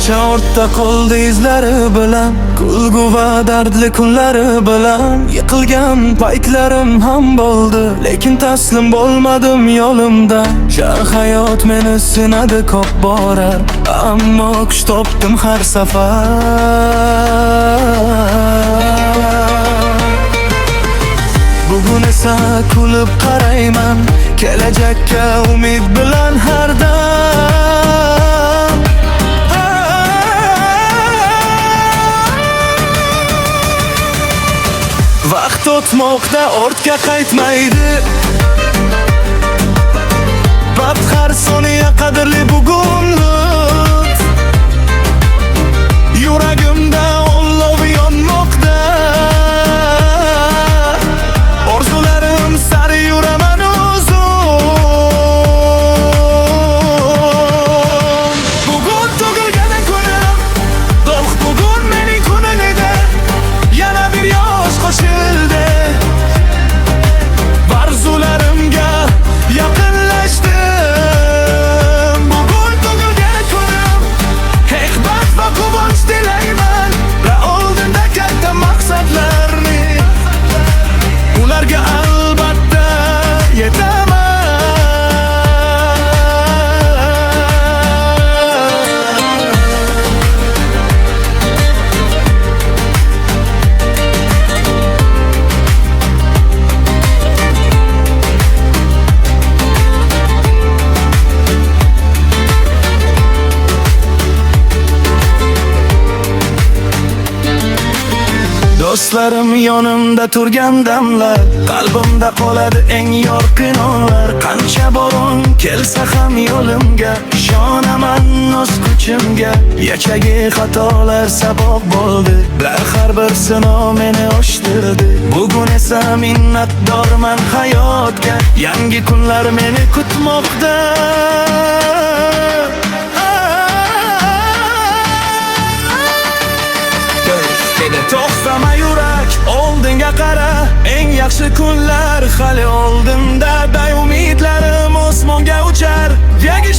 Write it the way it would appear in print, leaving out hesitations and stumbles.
Kecha ortda qoldi izlari bilan, kulgu va dardli kunlari bilan. Yiqilgan paytlarim ham bo'ldi, lekin taslim bo'lmadim yo'limdan. Shar hayot meni sinadi ko'p borar, ammo kuch topdim har safar. Bugun esa kulib qarayman, kelajakka umid bilan har dam. Vaqt o'tmoqda, ortga qaytmaydi. Baxt har soniya qadrli bugunlik. Yuragimda olov yonmoqda. Orzularim sari yuraman uzun. Bugun tug'ilgan kunim, do'q bugun mening kunim edi. Yana bir yosh qo'shildi. Arzularimga yaqinlashdim. Bugun tug'ilgan kunim, hikmat va quvonch tilayman. Va oldinda katta maqsadlarni, ularga albatta yetaman. Do'stlarim yonimda turgan damlar, qalbimda qoladi eng yorqin onlar. Qancha bo'ron kelsa ham yo'limga, ishonaman o'z kuchimga. Yechagi xatolar saboq bo'ldi, har bir sinov meni oshtirdi. Bugun esa minnatdorman hayotga, yangi kunlar meni kutmoqda. To'xtama yurak, oldinga qara, eng yaxshi kunlar hali oldinda. Umidlarim osmonga uchar, yangi